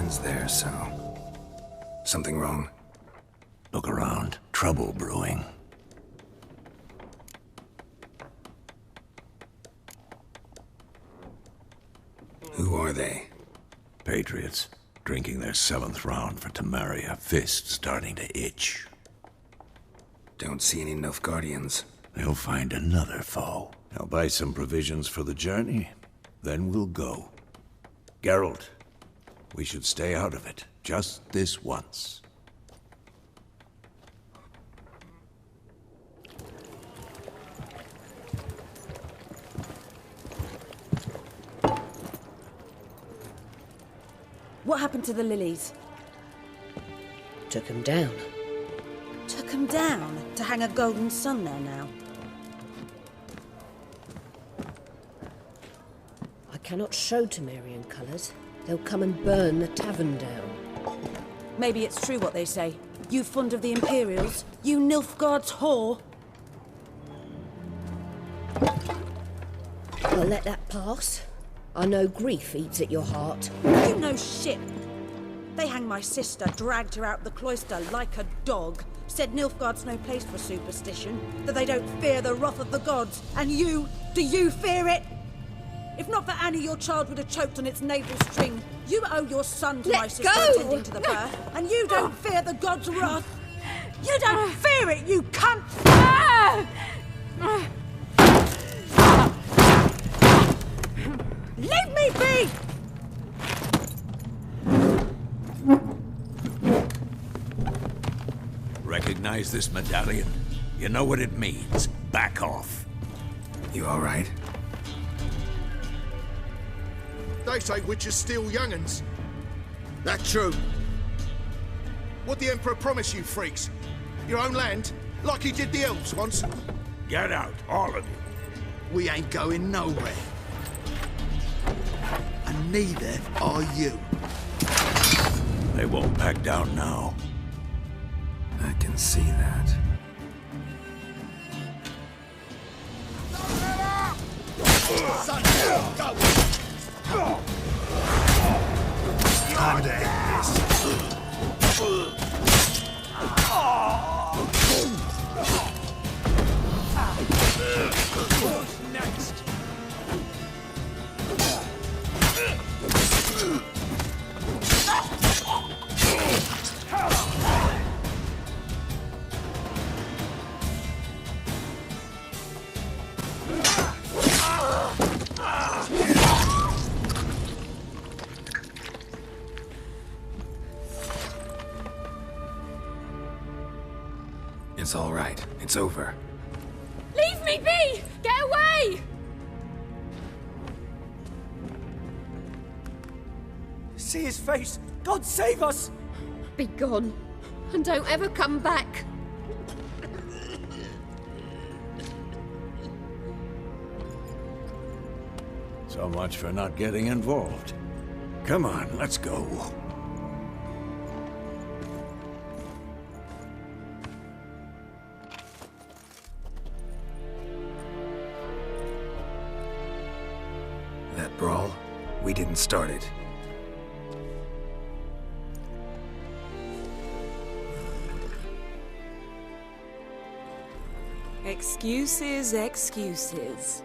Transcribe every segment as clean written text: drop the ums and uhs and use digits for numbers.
friends there, so... Something wrong? Look around. Trouble brewing. Who are they? Patriots. Drinking their 7th round for Temeria. Fist starting to itch. Don't see any Nilfgaardians. They'll find another foe. I'll buy some provisions for the journey. Then we'll go. Geralt, we should stay out of it. Just this once. What happened to the lilies? Took him down. Took 'em down to hang a golden sun there now. I cannot show Temerian colours. They'll come and burn the tavern down. Maybe it's true what they say. You fond of the Imperials? You Nilfgaard's whore? I'll let that pass. I know grief eats at your heart. You know shit. They hanged my sister, dragged her out the cloister like a dog, said Nilfgaard's no place for superstition, that they don't fear the wrath of the gods. And you, do you fear it? If not for Annie, your child would have choked on its navel string. You owe your son to my sister attending to the birth, and you don't fear the gods' wrath. You don't fear it, you cunt! Leave me be! Recognize this medallion? You know what it means. Back off. You all right? They say witches steal young'uns. That true. What the Emperor promise you, freaks? Your own land? Like he did the elves once? Get out, all of you. We ain't going nowhere. And neither are you. They won't back down now. I can see that. Son, go! Time to end this. What's next? It's all right. It's over. Leave me be! Get away! See his face! God save us! Be gone, and don't ever come back. So much for not getting involved. Come on, let's go. That brawl, we didn't start it. Excuses, excuses.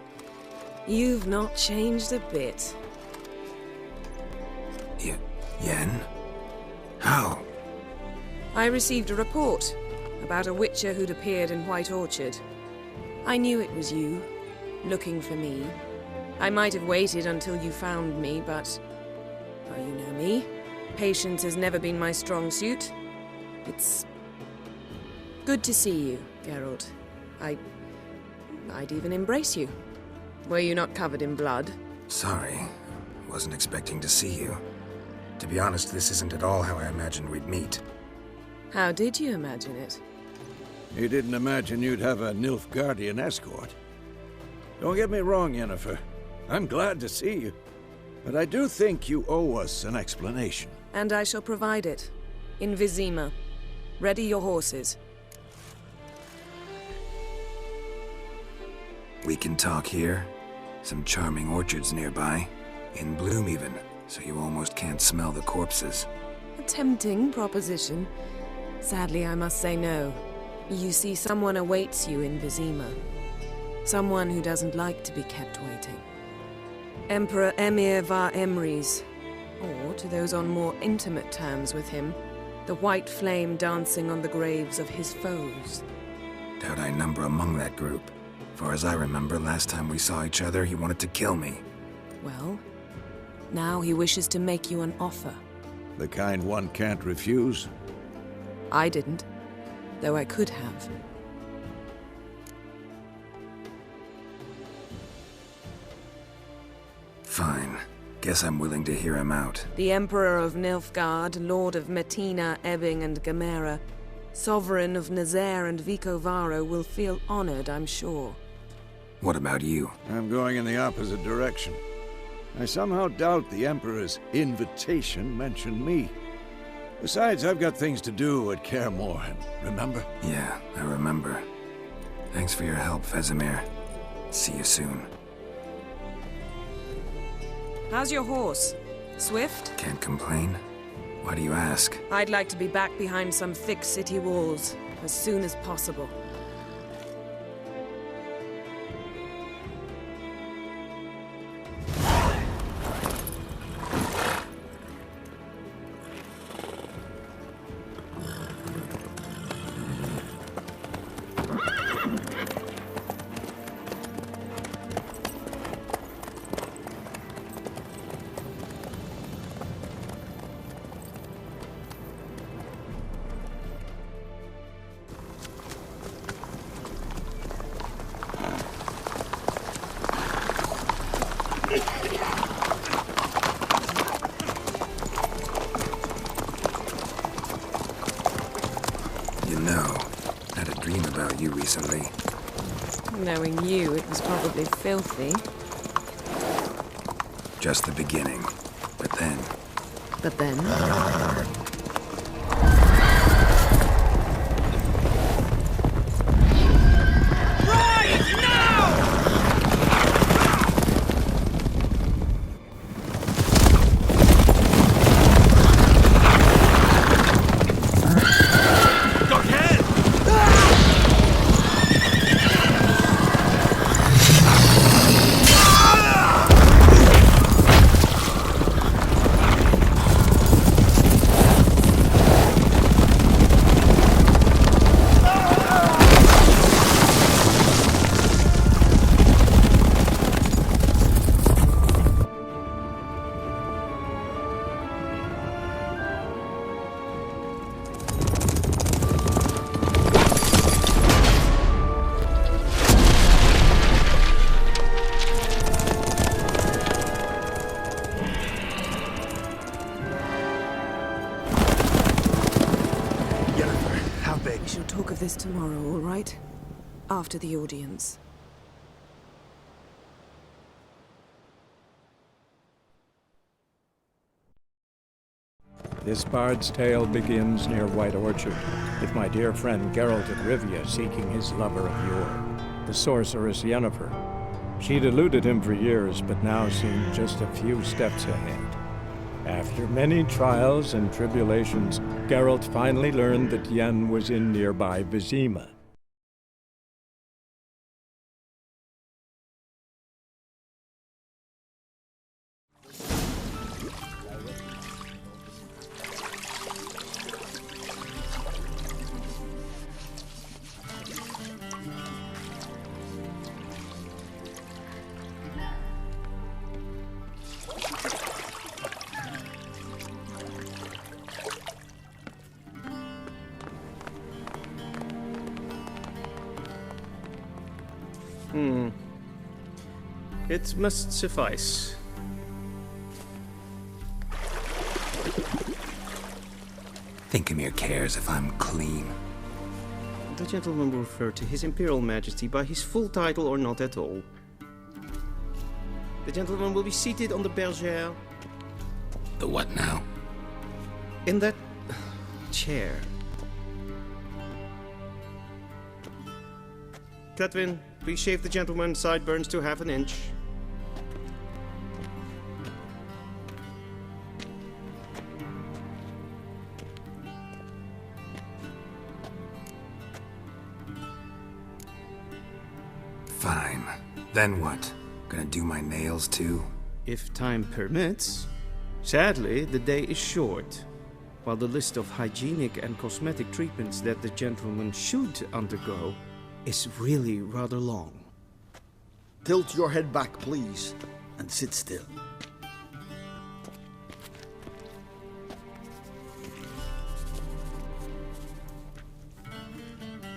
You've not changed a bit. Yen? How? I received a report about a witcher who'd appeared in White Orchard. I knew it was you, looking for me. I might have waited until you found me, but... well, you know me. Patience has never been my strong suit. It's... good to see you, Geralt. I'd even embrace you. Were you not covered in blood? Sorry. Wasn't expecting to see you. To be honest, this isn't at all how I imagined we'd meet. How did you imagine it? You didn't imagine you'd have a Nilfgaardian escort. Don't get me wrong, Yennefer. I'm glad to see you. But I do think you owe us an explanation. And I shall provide it. In Vizima. Ready your horses. We can talk here. Some charming orchards nearby. In bloom, even. So you almost can't smell the corpses. A tempting proposition. Sadly, I must say no. You see, someone awaits you in Vizima. Someone who doesn't like to be kept waiting. Emperor Emir var Emrys. Or, to those on more intimate terms with him, the white flame dancing on the graves of his foes. Doubt I number among that group. Far as I remember, last time we saw each other, he wanted to kill me. Well, now he wishes to make you an offer. The kind one can't refuse? I didn't, though I could have. Fine. Guess I'm willing to hear him out. The Emperor of Nilfgaard, Lord of Metina, Ebbing and Gamera, Sovereign of Nazaire and Vicovaro will feel honored, I'm sure. What about you? I'm going in the opposite direction. I somehow doubt the Emperor's invitation mentioned me. Besides, I've got things to do at Kaer Morhen, remember? Yeah, I remember. Thanks for your help, Vesemir. See you soon. How's your horse? Swift? Can't complain. Why do you ask? I'd like to be back behind some thick city walls as soon as possible. You know, I had a dream about you recently. Knowing you, it was probably filthy. Just the beginning. But then... But then... We shall talk of this tomorrow, all right? After the audience. This bard's tale begins near White Orchard, with my dear friend Geralt of Rivia seeking his lover of yore, the sorceress Yennefer. She'd eluded him for years, but now seemed just a few steps ahead. After many trials and tribulations, Geralt finally learned that Yen was in nearby Vizima. It must suffice. Thinkamir cares if I'm clean. The gentleman will refer to His Imperial Majesty by his full title or not at all. The gentleman will be seated on the bergère. The what now? In that chair. Cletwin, please shave the gentleman's sideburns to 1/2 inch. Fine. Then what? Gonna do my nails too? If time permits. Sadly, the day is short, while the list of hygienic and cosmetic treatments that the gentleman should undergo is really rather long. Tilt your head back, please, and sit still.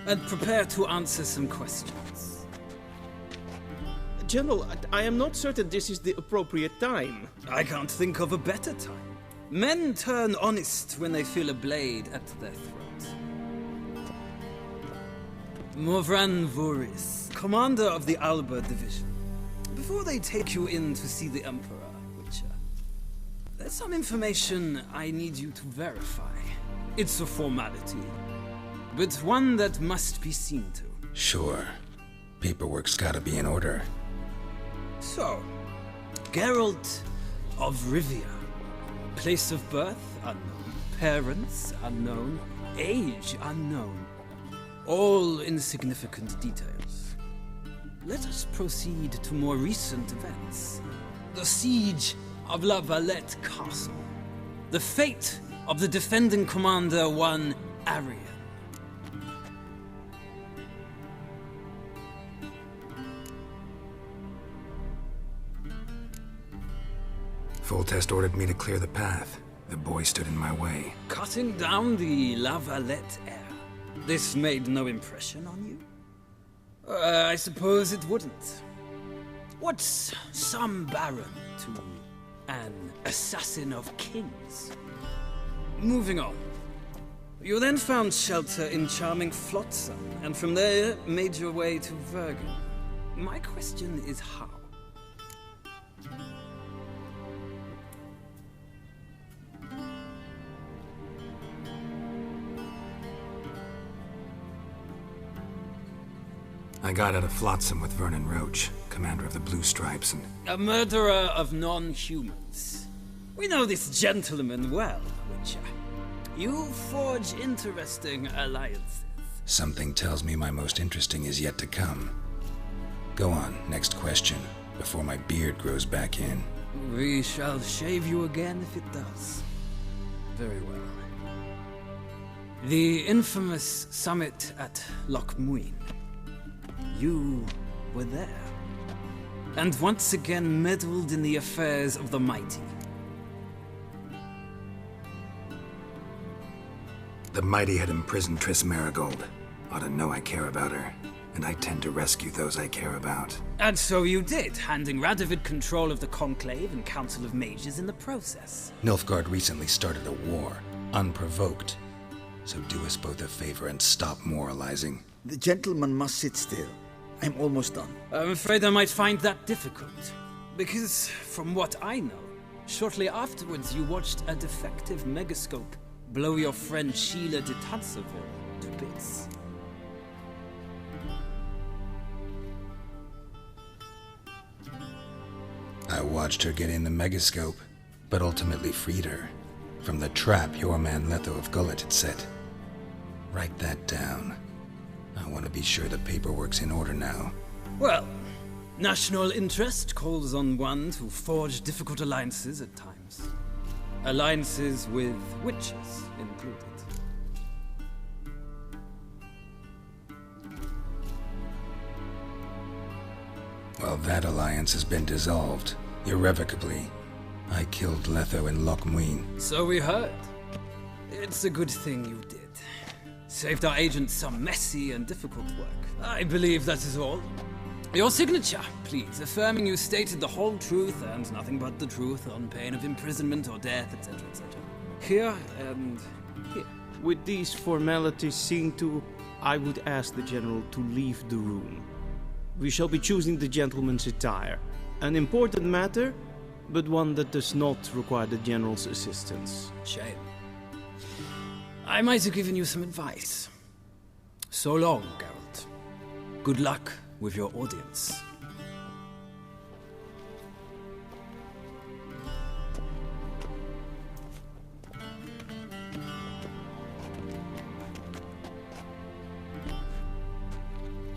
And prepare to answer some questions. General, I am not certain this is the appropriate time. I can't think of a better time. Men turn honest when they feel a blade at their throat. Morvran Voris, commander of the Alba Division. Before they take you in to see the Emperor, Witcher, there's some information I need you to verify. It's a formality, but one that must be seen to. Sure. Paperwork's gotta be in order. So, Geralt of Rivia. Place of birth unknown. Parents unknown. Age unknown. All insignificant details. Let us proceed to more recent events. The siege of La Valette Castle. The fate of the defending commander, one Arian. Foltest ordered me to clear the path. The boy stood in my way. Cutting down the La Valette heir. This made no impression on you? I suppose it wouldn't. What's some baron to an assassin of kings? Moving on. You then found shelter in charming Flotsam, and from there made your way to Vergen. My question is how? I got out of Flotsam with Vernon Roach, commander of the Blue Stripes, and... A murderer of non-humans. We know this gentleman well, Witcher. You forge interesting alliances. Something tells me my most interesting is yet to come. Go on, next question, before my beard grows back in. We shall shave you again if it does. Very well. The infamous summit at Loch Muin. You were there, and once again meddled in the affairs of the mighty. The mighty had imprisoned Triss Marigold. Ought to know I care about her, and I tend to rescue those I care about. And so you did, handing Radovid control of the Conclave and Council of Mages in the process. Nilfgaard recently started a war, unprovoked. So do us both a favor and stop moralizing. The gentleman must sit still. I'm almost done. I'm afraid I might find that difficult. Because, from what I know, shortly afterwards you watched a defective megascope blow your friend Sheila de Tanseville to bits. I watched her get in the megascope, but ultimately freed her from the trap your man Letho of Gullet had set. Write that down. I want to be sure the paperwork's in order now. Well, national interest calls on one to forge difficult alliances at times. Alliances with witches included. Well, that alliance has been dissolved, irrevocably. I killed Letho in Loch Muin. So we heard. It's a good thing you did. Saved our agents some messy and difficult work. I believe that is all. Your signature, please, affirming you stated the whole truth and nothing but the truth on pain of imprisonment or death, etc., etc. Here and here. With these formalities seen to, I would ask the General to leave the room. We shall be choosing the gentleman's attire. An important matter, but one that does not require the General's assistance. Shame. I might have given you some advice. So long, Geralt. Good luck with your audience.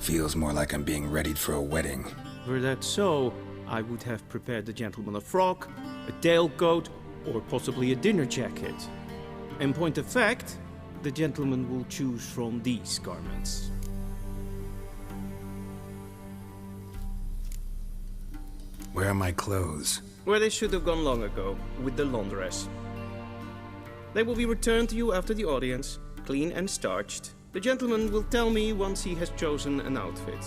Feels more like I'm being readied for a wedding. Were that so, I would have prepared the gentleman a frock, a tailcoat, or possibly a dinner jacket. In point of fact, the gentleman will choose from these garments. Where are my clothes? Where they should have gone long ago, with the laundress. They will be returned to you after the audience, clean and starched. The gentleman will tell me once he has chosen an outfit.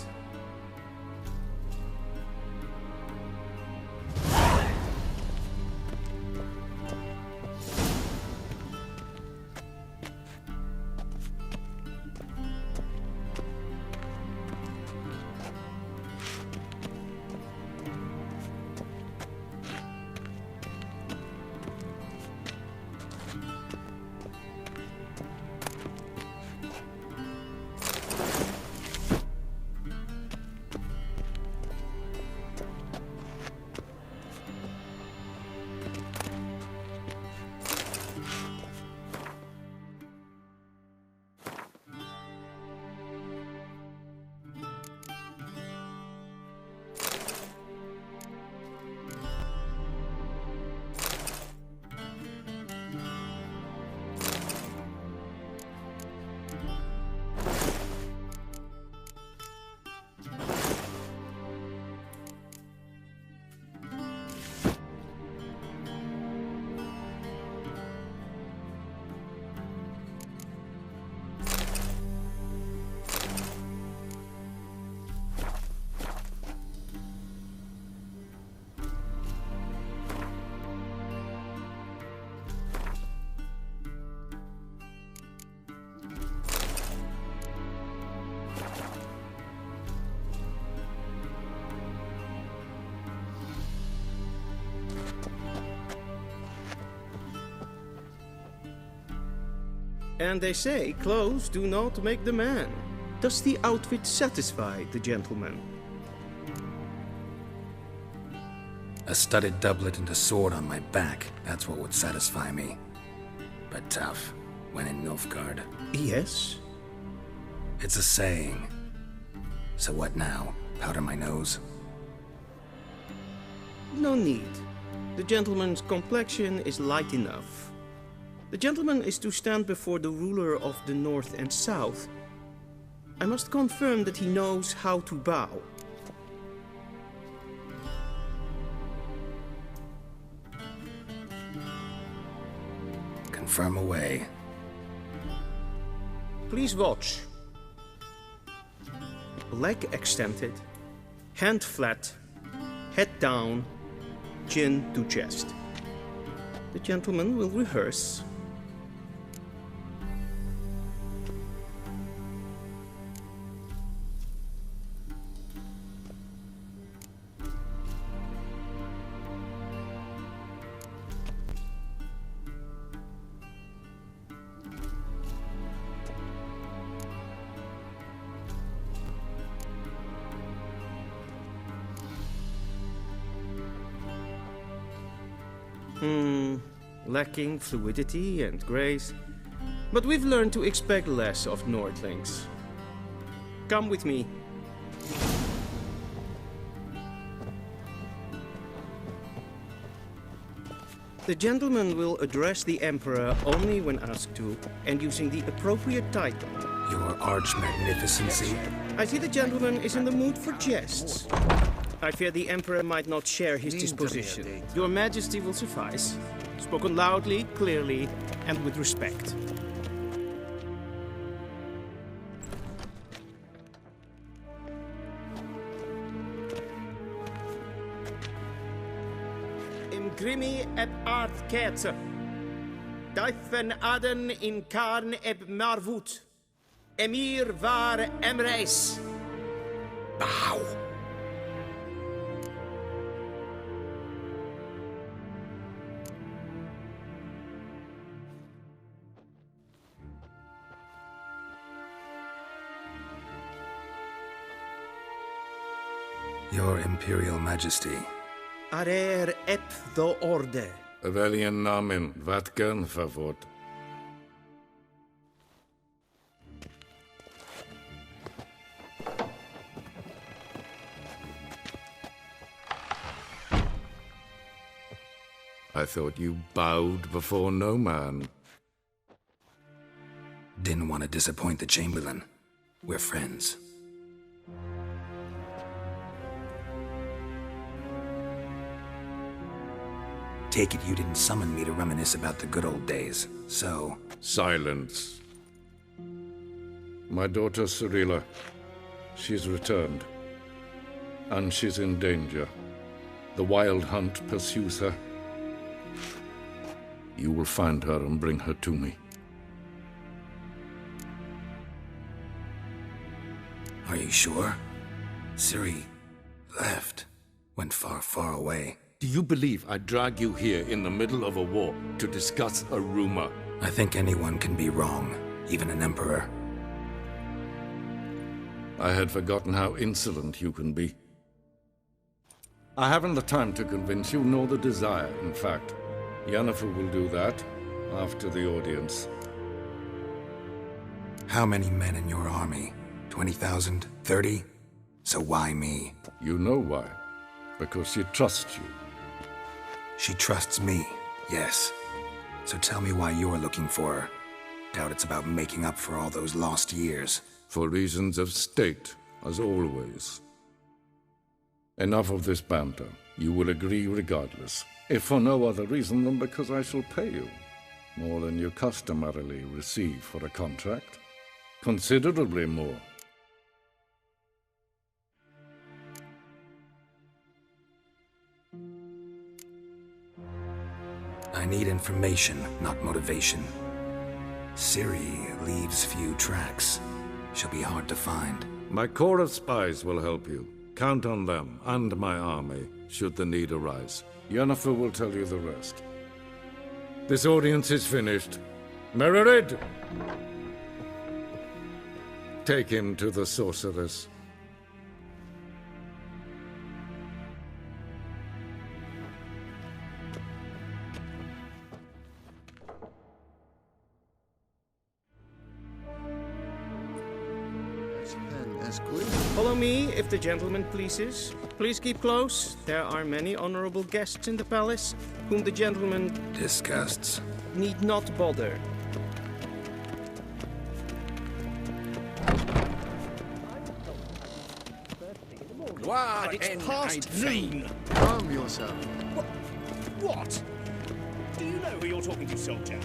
And they say clothes do not make the man. Does the outfit satisfy the gentleman? A studded doublet and a sword on my back, that's what would satisfy me. But tough, when in Nilfgaard. Yes? It's a saying. So what now? Powder my nose? No need. The gentleman's complexion is light enough. The gentleman is to stand before the ruler of the North and South. I must confirm that he knows how to bow. Confirm away. Please watch. Leg extended, hand flat, head down, chin to chest. The gentleman will rehearse. Lacking fluidity and grace, but we've learned to expect less of Nordlings. Come with me. The gentleman will address the Emperor only when asked to, and using the appropriate title. Your Arch-Magnificency? I see the gentleman is in the mood for jests. I fear the Emperor might not share his disposition. Your Majesty will suffice. Spoken loudly, clearly, and with respect. Imgrimi eb art ketzer. Daifen aden in karn eb marvut. Emir var emreis. Bow! Your Imperial Majesty. Arer ep the orde. Weljen namen, wat kan favort? I thought you bowed before no man. Didn't want to disappoint the Chamberlain. We're friends. Take it you didn't summon me to reminisce about the good old days, so... Silence. My daughter Cirilla, she's returned. And she's in danger. The Wild Hunt pursues her. You will find her and bring her to me. Are you sure? Ciri left. Went far, far away. Do you believe I'd drag you here in the middle of a war to discuss a rumor? I think anyone can be wrong, even an emperor. I had forgotten how insolent you can be. I haven't the time to convince you, nor the desire, in fact. Yennefer will do that after the audience. How many men in your army? 20,000? 30? So why me? You know why. Because she trusts you. She trusts me, yes. So tell me why you're looking for her. Doubt it's about making up for all those lost years. For reasons of state, as always. Enough of this banter. You will agree regardless. If for no other reason than because I shall pay you. More than you customarily receive for a contract. Considerably more. I need information, not motivation. Ciri leaves few tracks. She'll be hard to find. My corps of spies will help you. Count on them, and my army, should the need arise. Yennefer will tell you the rest. This audience is finished. Mererid! Take him to the sorceress. Follow me, if the gentleman pleases. Please keep close. There are many honorable guests in the palace, whom the gentleman... disgusts. ...need not bother. But it's past noon. Calm yourself. What? Do you know who you're talking to, soldier?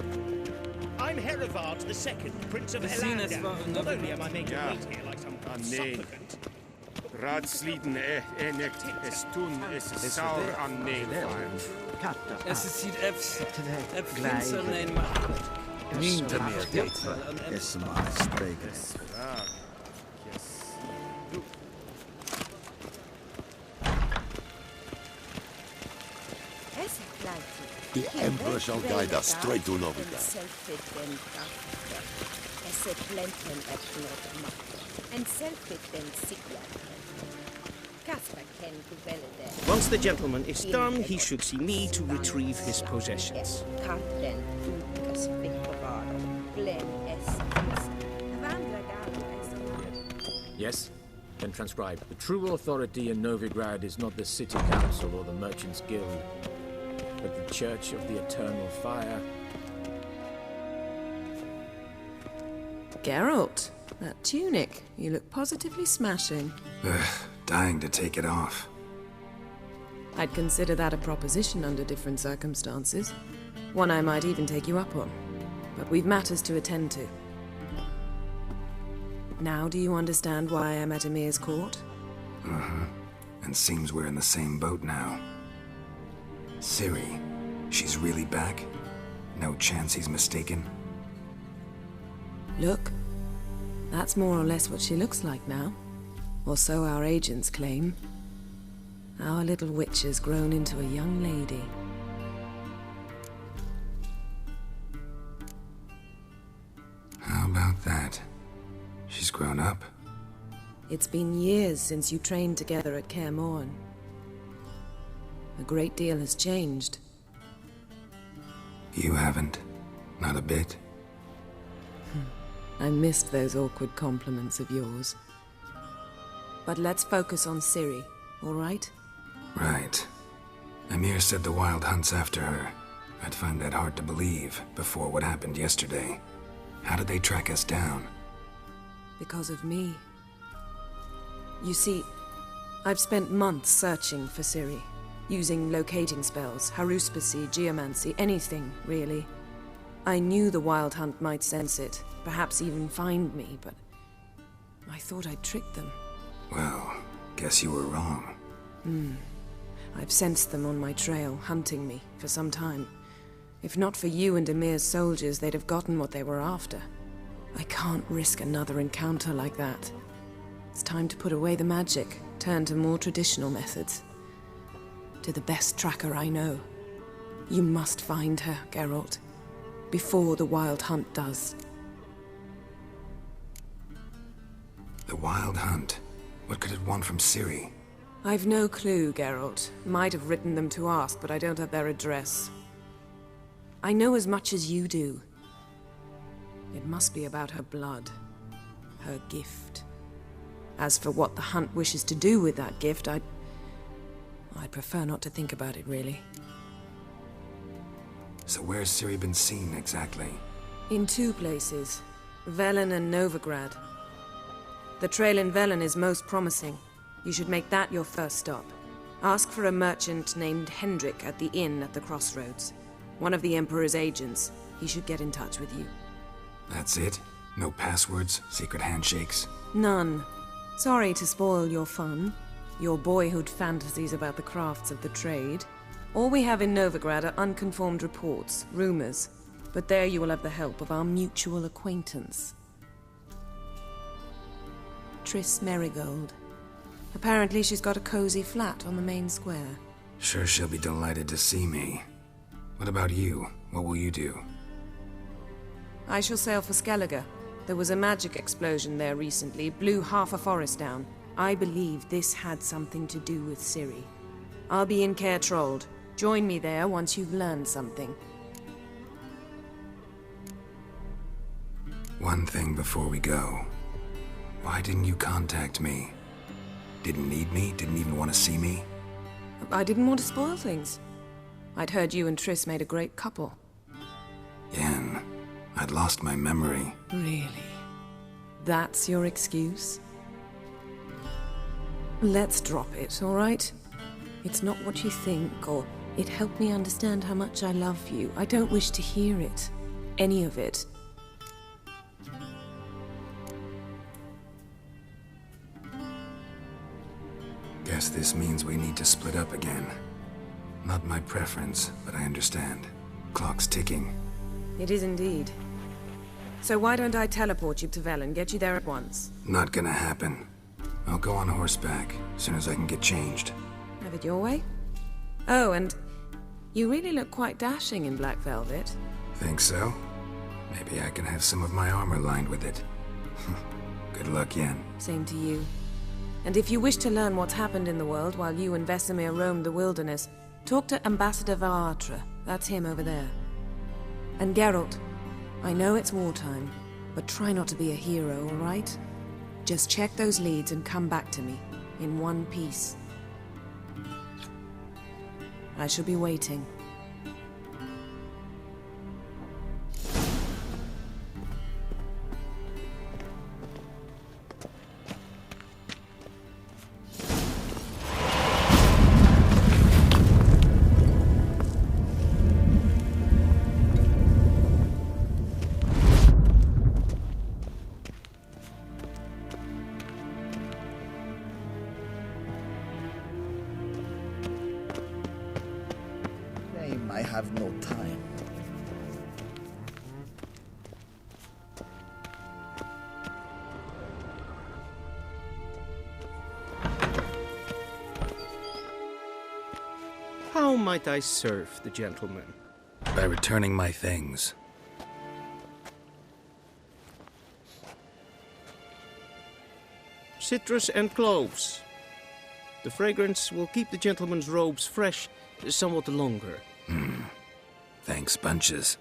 I'm Herivard II, Prince of Helanda. Not only am I making wait here like some supplicant... Raadsleden enekt estun is saur an neefvaart. Es is hier Finster neem maar. Niet meer dit. Is maar spreken. The Emperor shall guide us straight to Novigrad. Once the gentleman is done, he should see me to retrieve his possessions. Yes? Then transcribe. The true authority in Novigrad is not the city council or the merchants' guild, but the Church of the Eternal Fire. Geralt, that tunic. You look positively smashing. Ugh, dying to take it off. I'd consider that a proposition under different circumstances. One I might even take you up on. But we've matters to attend to. Now do you understand why I'm at Emir's court? Uh-huh. And seems we're in the same boat now. Ciri, she's really back? No chance he's mistaken? Look, that's more or less what she looks like now. Or so our agents claim. Our little witch has grown into a young lady. How about that? She's grown up. It's been years since you trained together at Kaer Morhen. A great deal has changed. You haven't. Not a bit. I missed those awkward compliments of yours. But let's focus on Ciri, all right? Right. Emir said the Wild Hunt's after her. I'd find that hard to believe before what happened yesterday. How did they track us down? Because of me. You see, I've spent months searching for Ciri, using locating spells, haruspicy, geomancy, anything, really. I knew the Wild Hunt might sense it, perhaps even find me, but I thought I'd tricked them. Well, guess you were wrong. I've sensed them on my trail, hunting me, for some time. If not for you and Emir's soldiers, they'd have gotten what they were after. I can't risk another encounter like that. It's time to put away the magic, turn to more traditional methods. To the best tracker I know. You must find her, Geralt. Before the Wild Hunt does. The Wild Hunt? What could it want from Ciri? I've no clue, Geralt. Might have written them to ask, but I don't have their address. I know as much as you do. It must be about her blood. Her gift. As for what the Hunt wishes to do with that gift, I'd prefer not to think about it, really. So where's Ciri been seen, exactly? In two places. Velen and Novigrad. The trail in Velen is most promising. You should make that your first stop. Ask for a merchant named Hendrik at the inn at the crossroads. One of the Emperor's agents. He should get in touch with you. That's it? No passwords, secret handshakes? None. Sorry to spoil your fun. Your boyhood fantasies about the crafts of the trade. All we have in Novigrad are unconfirmed reports, rumors. But there you will have the help of our mutual acquaintance. Triss Merigold. Apparently she's got a cozy flat on the main square. Sure she'll be delighted to see me. What about you? What will you do? I shall sail for Skellige. There was a magic explosion there recently, blew half a forest down. I believe this had something to do with Ciri. I'll be in Caer Trold. Join me there once you've learned something. One thing before we go. Why didn't you contact me? Didn't need me? Didn't even want to see me? I didn't want to spoil things. I'd heard you and Triss made a great couple. Yen, I'd lost my memory. Really? That's your excuse? Let's drop it, all right? It's not what you think, or it helped me understand how much I love you. I don't wish to hear it. Any of it. Guess this means we need to split up again. Not my preference, but I understand. Clock's ticking. It is indeed. So why don't I teleport you to Velen, get you there at once? Not gonna happen. I'll go on horseback, as soon as I can get changed. Have it your way? Oh, and you really look quite dashing in black velvet. Think so? Maybe I can have some of my armor lined with it. Good luck, Yen. Same to you. And if you wish to learn what's happened in the world while you and Vesemir roamed the wilderness, talk to Ambassador Varatra. That's him over there. And Geralt, I know it's wartime, but try not to be a hero, all right? Just check those leads and come back to me, in one piece. I shall be waiting. I have no time. How might I serve the gentleman? By returning my things. Citrus and cloves. The fragrance will keep the gentleman's robes fresh somewhat longer. Thanks, bunches.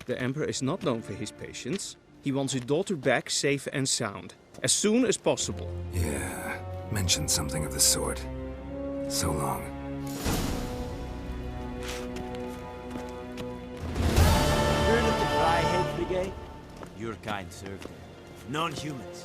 The Emperor is not known for his patience. He wants his daughter back safe and sound, as soon as possible. Yeah, mentioned something of the sort. So long. renegade? Your kind served him. Non-humans.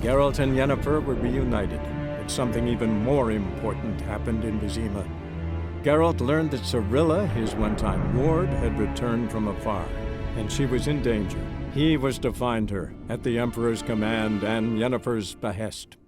Geralt and Yennefer were reunited, but something even more important happened in Vizima. Geralt learned that Cirilla, his one-time ward, had returned from afar, and she was in danger. He was to find her, at the Emperor's command and Yennefer's behest.